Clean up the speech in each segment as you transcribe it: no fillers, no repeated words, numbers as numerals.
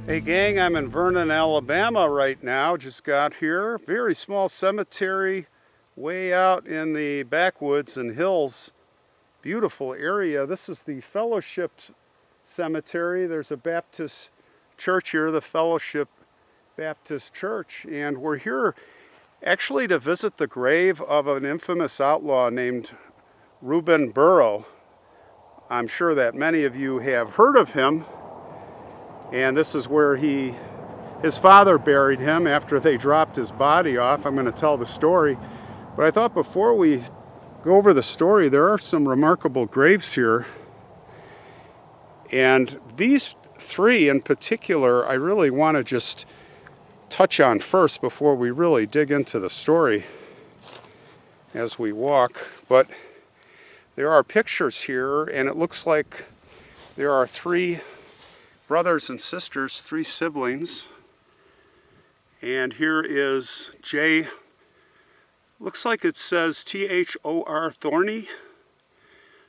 Hey gang, I'm in Vernon, Alabama right now. Just got here. Very small cemetery way out in the backwoods and hills. Beautiful area. This is the Fellowship Cemetery. There's a Baptist church here, the Fellowship Baptist Church. And we're here actually to visit the grave of an infamous outlaw named Rube Burrow. I'm sure that many of you have heard of him. And this is where his father buried him after they dropped his body off. I'm going to tell the story. But I thought before we go over the story, there are some remarkable graves here. And these three in particular, I really want to just touch on first before we really dig into the story as we walk. But there are pictures here, and it looks like there are three brothers and sisters, three siblings. And here is J, looks like it says Thor Thorny,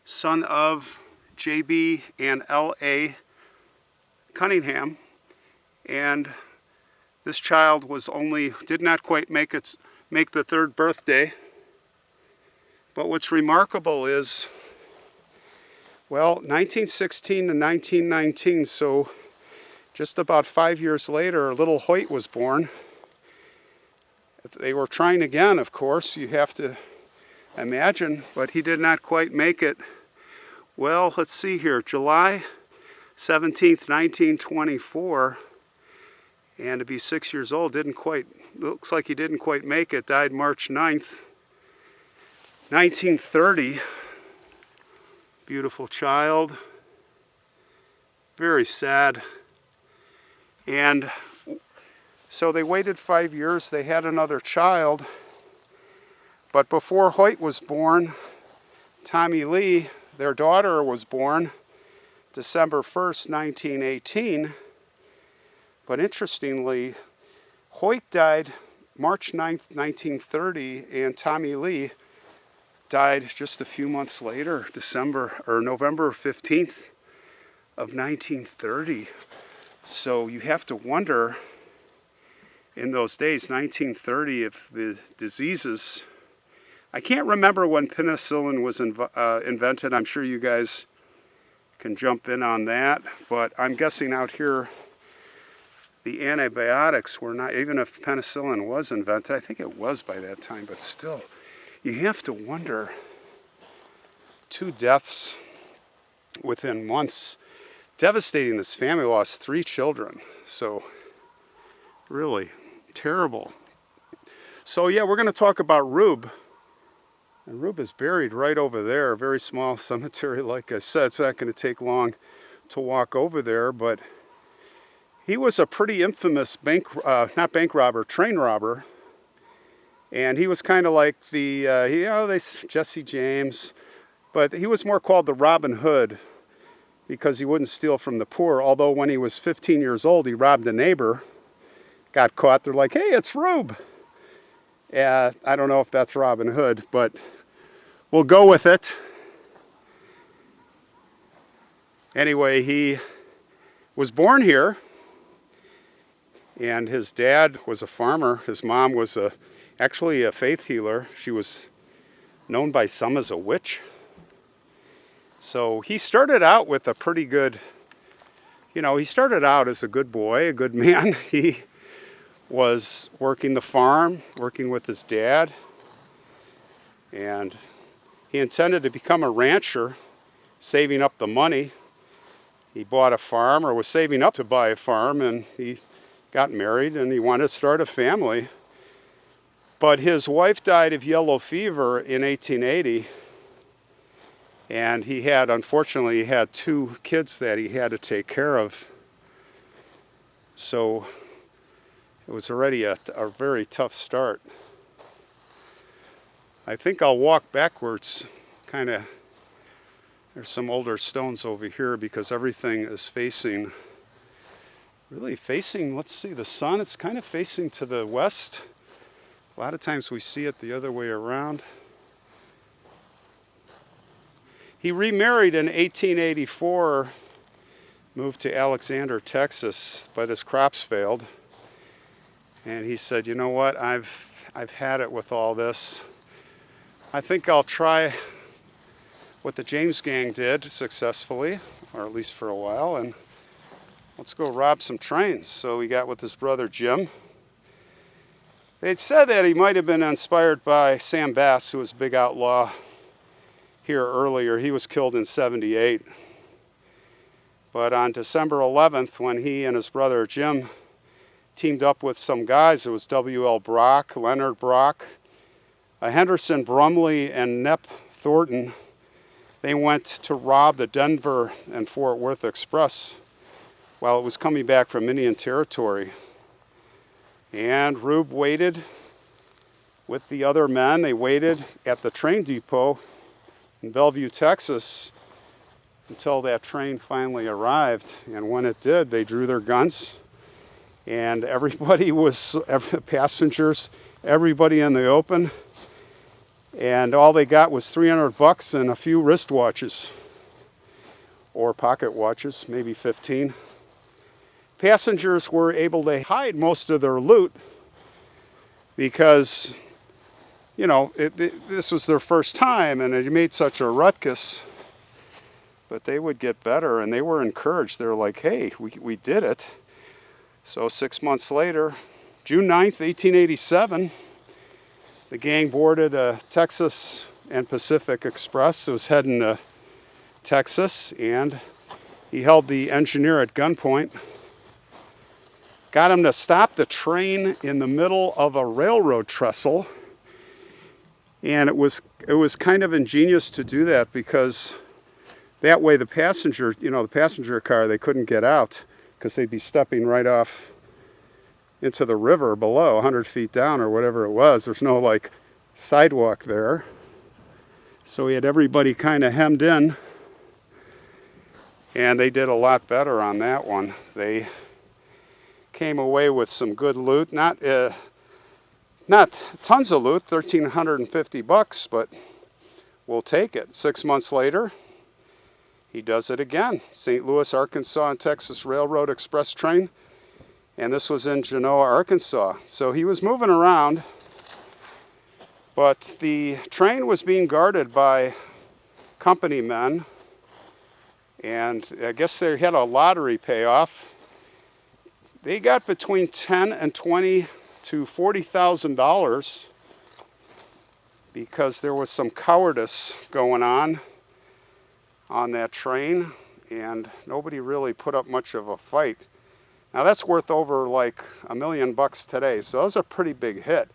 son of JB and LA Cunningham. And this child did not quite make the third birthday. But what's remarkable is, well, 1916 to 1919, so just about 5 years later, little Hoyt was born. They were trying again, of course, you have to imagine, but he did not quite make it. Well, let's see here, July 17th, 1924, and to be 6 years old, looks like he didn't quite make it, died March 9th, 1930. Beautiful child, very sad. And so they waited 5 years, they had another child, but before Hoyt was born, Tommy Lee, their daughter, was born December 1st, 1918. But interestingly, Hoyt died March 9th, 1930, and Tommy Lee died just a few months later, November 15th of 1930. So you have to wonder, in those days, 1930, if the diseases, I can't remember when penicillin was invented. I'm sure you guys can jump in on that, but I'm guessing out here the antibiotics were not, even if penicillin was invented, I think it was by that time, but still, you have to wonder, 2 deaths within months. Devastating. This family lost 3 children. So really terrible. So yeah, we're going to talk about Rube. And Rube is buried right over there. A very small cemetery, like I said. It's not going to take long to walk over there. But he was a pretty infamous train robber. And he was kind of like Jesse James, but he was more called the Robin Hood because he wouldn't steal from the poor. Although when he was 15 years old, he robbed a neighbor, got caught. They're like, hey, it's Rube. I don't know if that's Robin Hood, but we'll go with it. Anyway, he was born here, and his dad was a farmer. His mom was actually a faith healer. She was known by some as a witch. So he started out with a pretty good, he started out as a good boy, a good man. He was working the farm, working with his dad, and he intended to become a rancher, saving up the money. He bought a farm, or was saving up to buy a farm, and he got married, and he wanted to start a family. But his wife died of yellow fever in 1880, and unfortunately, he had 2 kids that he had to take care of. So it was already a very tough start. I think I'll walk backwards, there's some older stones over here because everything is really facing, let's see, the sun. It's kind of facing to the west. A lot of times we see it the other way around. He remarried in 1884 moved to Alexander, Texas, but his crops failed. And he said, you know what, I've had it with all this. I think I'll try what the James gang did successfully, or at least for a while, and let's go rob some trains. So he got with his brother Jim. They'd said that he might have been inspired by Sam Bass, who was a big outlaw here earlier. He was killed in '78. But on December 11th, when he and his brother Jim teamed up with some guys, it was W.L. Brock, Leonard Brock, Henderson Brumley, and Nep Thornton. They went to rob the Denver and Fort Worth Express while it was coming back from Indian Territory. And Rube waited with the other men. They waited at the train depot in Bellevue, Texas, until that train finally arrived. And when it did, they drew their guns. And everybody was, passengers, everybody in the open. And all they got was $300 and a few wristwatches, or pocket watches, maybe 15. Passengers were able to hide most of their loot because, you know, this was their first time and it made such a ruckus. But they would get better, and they were encouraged. They were like, hey, we did it. So 6 months later, June 9th, 1887, the gang boarded a Texas and Pacific Express. It was heading to Texas, and he held the engineer at gunpoint. Got him to stop the train in the middle of a railroad trestle. And it was kind of ingenious to do that because that way the passenger car, they couldn't get out because they'd be stepping right off into the river below, 100 feet down or whatever it was. There's no like sidewalk there. So he had everybody kind of hemmed in, and they did a lot better on that one. They came away with some good loot, not tons of loot, $1,350, but we'll take it. 6 months later, he does it again. St. Louis, Arkansas and Texas Railroad Express train. And this was in Genoa, Arkansas. So he was moving around, but the train was being guarded by company men. And I guess they had a lottery payoff. They got between $10,000 and $20,000 to $40,000 because there was some cowardice going on that train, and nobody really put up much of a fight. Now that's worth over like $1 million today, so that was a pretty big hit.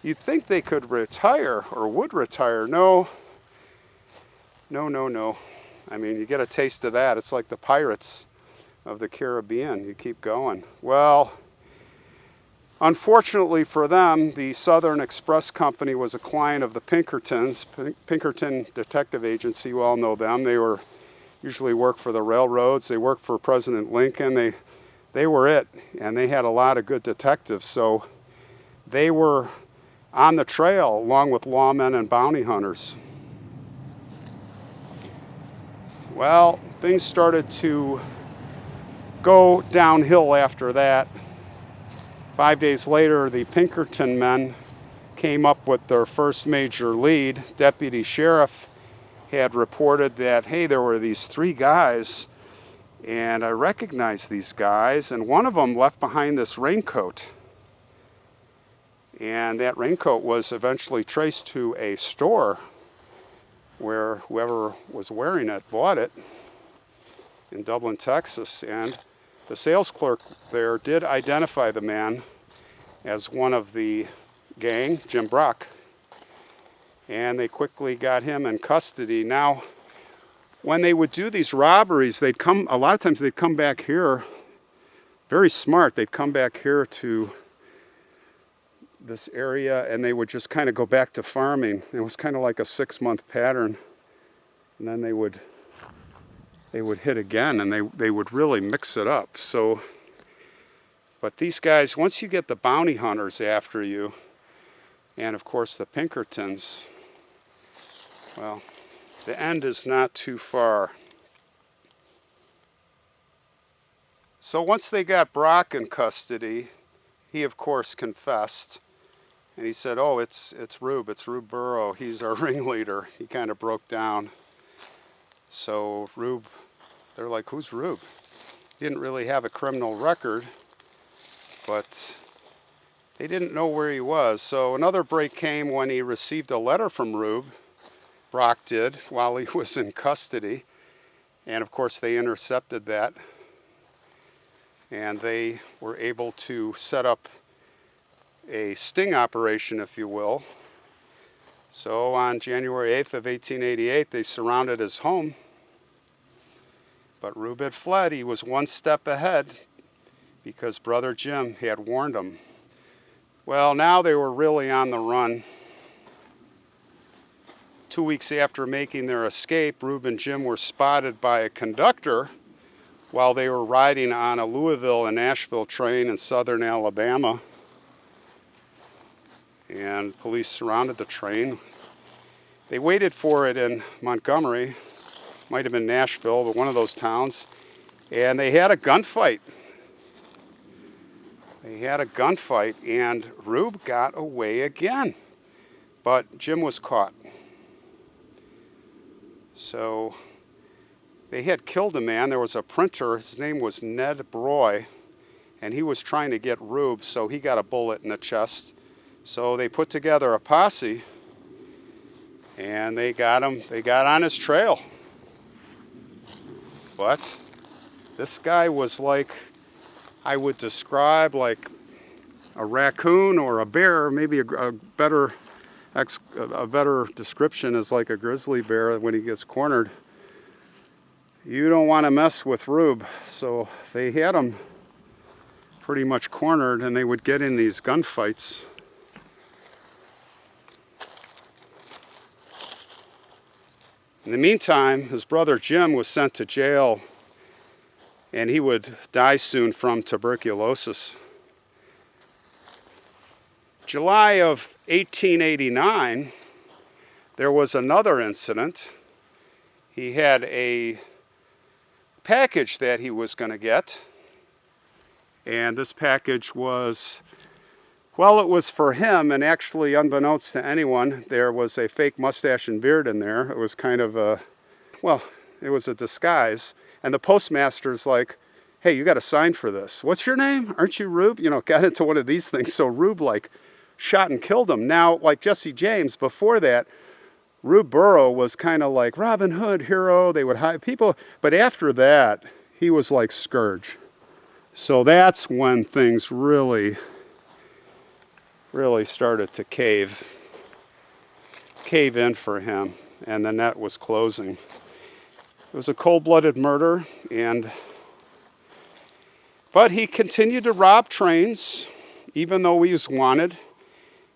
You'd think they could retire or would retire. No. I mean, you get a taste of that. It's like the Pirates of the Caribbean. You keep going. Well, unfortunately for them, the Southern Express Company was a client of the Pinkertons, Pinkerton Detective Agency. You all know them. They usually work for the railroads. They worked for President Lincoln. They were it, and they had a lot of good detectives. So they were on the trail along with lawmen and bounty hunters. Well, things started to go downhill after that. 5 days later, the Pinkerton men came up with their first major lead. Deputy Sheriff had reported that, hey, there were these 3 guys, and I recognized these guys, and one of them left behind this raincoat. And that raincoat was eventually traced to a store where whoever was wearing it bought it in Dublin, Texas. And the sales clerk there did identify the man as one of the gang, Jim Brock. And they quickly got him in custody. Now, when they would do these robberies, a lot of times they'd come back here, very smart, they'd come back here to this area and they would just kind of go back to farming. It was kind of like a 6-month pattern. And then they would hit again, and they would really mix it up. So, but these guys, once you get the bounty hunters after you, and of course the Pinkertons, well, the end is not too far. So once they got Brock in custody, he of course confessed. And he said, oh, it's Rube Burrow. He's our ringleader. He kind of broke down. So Rube, they're like, who's Rube? He didn't really have a criminal record, but they didn't know where he was. So another break came when he received a letter from Rube, Brock did, while he was in custody. And of course they intercepted that. And they were able to set up a sting operation, if you will. So on January 8th of 1888, they surrounded his home. But Rube had fled. He was one step ahead because Brother Jim had warned him. Well, now they were really on the run. 2 weeks after making their escape, Rube and Jim were spotted by a conductor while they were riding on a Louisville and Nashville train in southern Alabama. And police surrounded the train. They waited for it in Montgomery, might have been Nashville, but one of those towns, and they had a gunfight. And Rube got away again, but Jim was caught. So they had killed a man. There was a printer, his name was Ned Broy, and he was trying to get Rube, so he got a bullet in the chest. So they put together a posse, and they got him. They got on his trail. But this guy was like, I would describe like a raccoon or a bear. Maybe a better description is like a grizzly bear when he gets cornered. You don't want to mess with Rube. So they had him pretty much cornered, and they would get in these gunfights. In the meantime, his brother Jim was sent to jail, and he would die soon from tuberculosis. July of 1889, there was another incident. He had a package that he was going to get, and this package was, well, it was for him, and actually, unbeknownst to anyone, there was a fake mustache and beard in there. It was kind of a, well, it was a disguise. And the postmaster's like, hey, you got to sign for this. What's your name? Aren't you Rube? You know, got into one of these things. So Rube, like, shot and killed him. Now, like Jesse James, before that, Rube Burrow was kind of like Robin Hood hero. They would hide people. But after that, he was like Scourge. So that's when things really started to cave in for him, and the net was closing. It was a cold-blooded murder, but he continued to rob trains, even though he was wanted.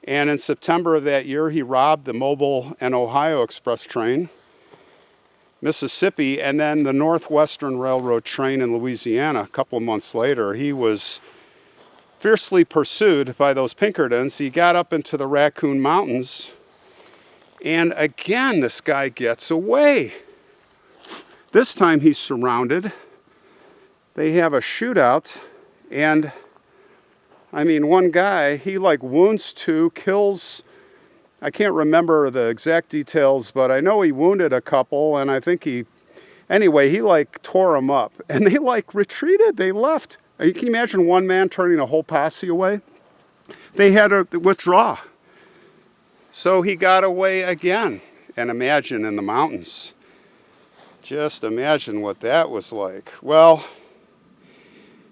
And in September of that year, he robbed the Mobile and Ohio Express train, Mississippi, and then the Northwestern Railroad train in Louisiana. A couple of months later, he was fiercely pursued by those Pinkertons. He got up into the Raccoon Mountains, and again this guy gets away. This time he's surrounded. They have a shootout, and I mean, one guy, he like wounds two, kills, I can't remember the exact details, but I know he wounded a couple, and I think he like tore them up, and they like retreated, they left. You can imagine one man turning a whole posse away? They had to withdraw. So he got away again. And imagine in the mountains. Just imagine what that was like. Well,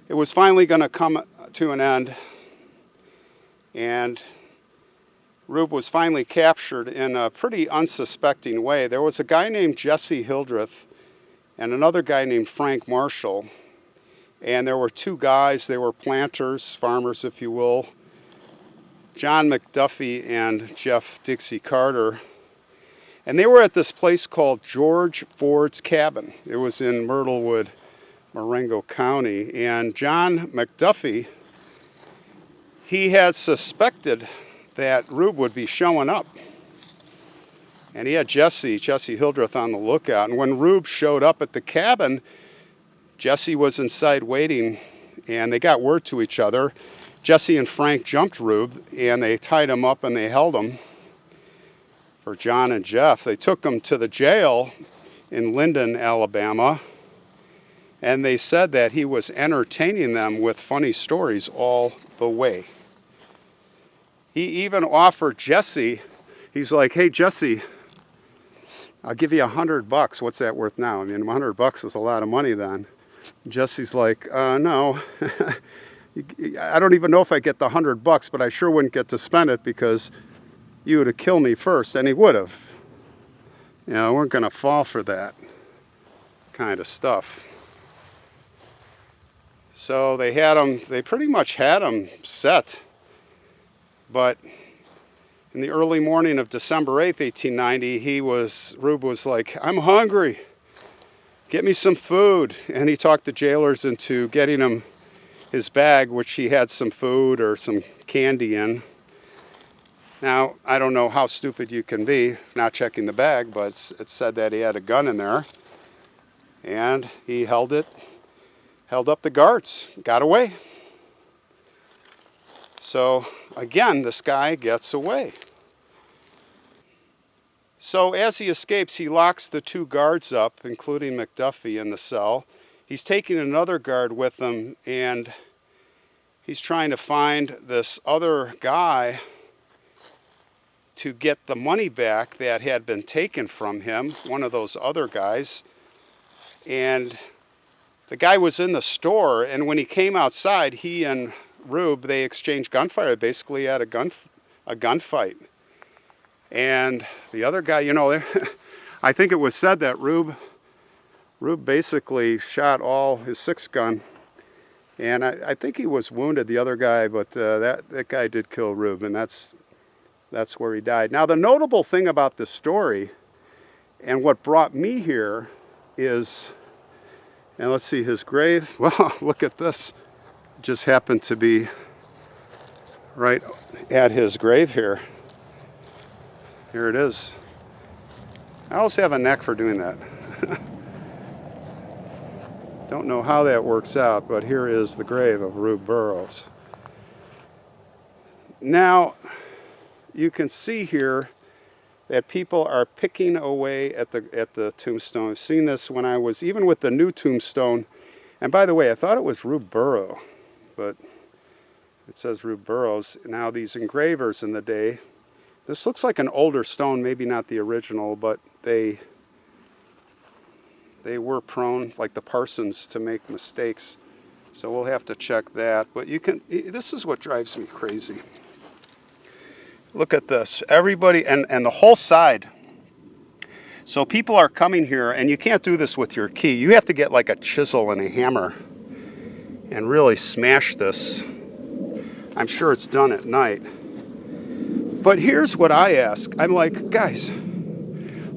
it was finally going to come to an end. And Rube was finally captured in a pretty unsuspecting way. There was a guy named Jesse Hildreth and another guy named Frank Marshall. And there were two guys, they were planters, farmers if you will, John McDuffie and Jeff Dixie Carter. And they were at this place called George Ford's Cabin. It was in Myrtlewood, Marengo County. And John McDuffie, he had suspected that Rube would be showing up. And he had Jesse Hildreth on the lookout. And when Rube showed up at the cabin, Jesse was inside waiting, and they got word to each other. Jesse and Frank jumped Rube, and they tied him up and they held him for John and Jeff. They took him to the jail in Linden, Alabama, and they said that he was entertaining them with funny stories all the way. He even offered Jesse, he's like, hey, Jesse, I'll give you $100. What's that worth now? I mean, $100 was a lot of money then. Jesse's like, no, I don't even know if I get the $100, but I sure wouldn't get to spend it because you would have killed me first, and he would have. You know, we're going to fall for that kind of stuff. So they had him, they pretty much had him set. But in the early morning of December 8th, 1890, Rube was like, I'm hungry. Get me some food. And he talked the jailers into getting him his bag, which he had some food or some candy in. Now, I don't know how stupid you can be not checking the bag, but it said that he had a gun in there. And he held up the guards, got away. So, again, this guy gets away. So as he escapes, he locks the 2 guards up, including McDuffie, in the cell. He's taking another guard with him, and he's trying to find this other guy to get the money back that had been taken from him, one of those other guys. And the guy was in the store, and when he came outside, he and Rube, they exchanged gunfire, basically had a gunfight. And the other guy, you know, I think it was said that Rube basically shot all his 6-gun, and I think he was wounded, the other guy, but that guy did kill Rube, and that's where he died. Now, the notable thing about this story, and what brought me here, is, and let's see, his grave. Well, look at this. Just happened to be right at his grave here. Here it is. I also have a knack for doing that. Don't know how that works out, but here is the grave of Rube Burrows. Now, you can see here that people are picking away at the tombstone. I've seen this when I was, even with the new tombstone. And by the way, I thought it was Rube Burrow, but it says Rube Burrows. Now, these engravers in the day, this looks like an older stone, maybe not the original, but they were prone, like the Parsons, to make mistakes. So we'll have to check that. But this is what drives me crazy. Look at this. Everybody, and the whole side. So people are coming here, and you can't do this with your key. You have to get like a chisel and a hammer and really smash this. I'm sure it's done at night. But here's what I ask. I'm like, guys,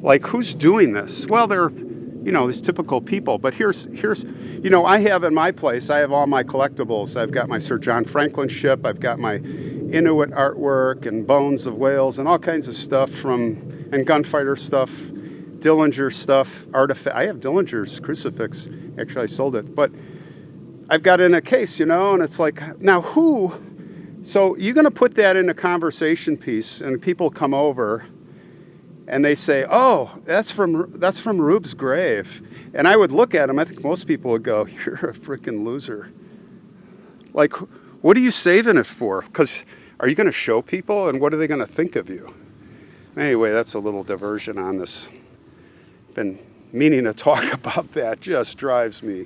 like, who's doing this? Well, they're, you know, these typical people. But here's, you know, I have in my place, I have all my collectibles. I've got my Sir John Franklin ship. I've got my Inuit artwork and bones of whales and all kinds of stuff and gunfighter stuff, Dillinger stuff, artifact. I have Dillinger's crucifix. Actually, I sold it. But I've got it in a case, you know, and it's like, now who? So you're going to put that in a conversation piece, and people come over, and they say, "Oh, that's from Rube's grave." And I would look at him. I think most people would go, "You're a freaking loser. Like, what are you saving it for? Because are you going to show people, and what are they going to think of you?" Anyway, that's a little diversion on this. Been meaning to talk about that. Just drives me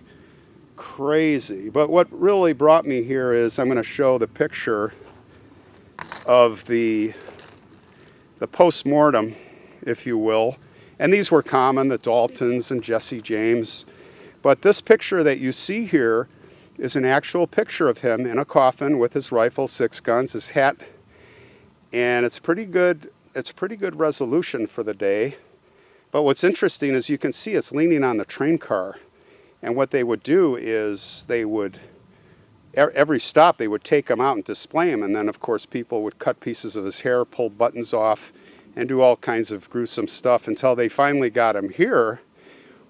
crazy. But what really brought me here is I'm going to show the picture of the post-mortem, if you will. And these were common, the Daltons and Jesse James. But this picture that you see here is an actual picture of him in a coffin with his rifle, 6 guns, his hat. And it's pretty good resolution for the day. But what's interesting is you can see it's leaning on the train car. And what they would do is every stop, they would take him out and display him. And then, of course, people would cut pieces of his hair, pull buttons off, and do all kinds of gruesome stuff until they finally got him here,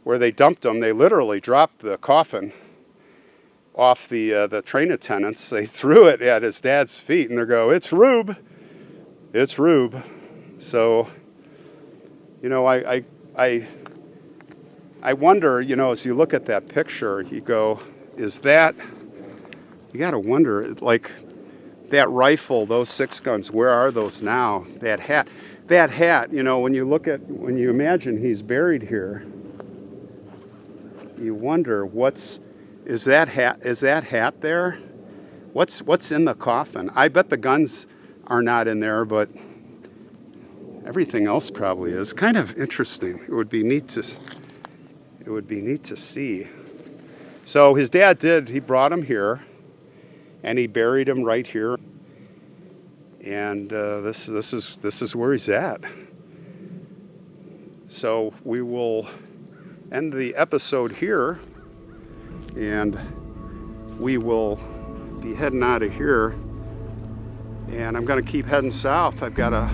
where they dumped him. They literally dropped the coffin off the train attendants. They threw it at his dad's feet, and they go, "It's Rube, it's Rube." So, you know, I wonder, you know, as you look at that picture, you go, is that, you got to wonder, like, that rifle, those 6 guns, where are those now? That hat, you know, when you imagine he's buried here, you wonder, is that hat there? What's in the coffin? I bet the guns are not in there, but everything else probably is. Kind of interesting. It would be neat to see. So his dad he brought him here, and he buried him right here. And this is where he's at. So we will end the episode here, and we will be heading out of here. And I'm going to keep heading south. I've got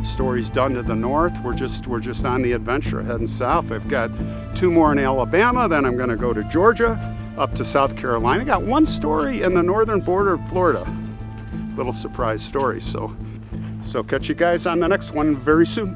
stories done to the north. We're just on the adventure heading south. I've got 2 more in Alabama. Then I'm going to go to Georgia, up to South Carolina. I got 1 story in the northern border of Florida. Little surprise story. So catch you guys on the next one very soon.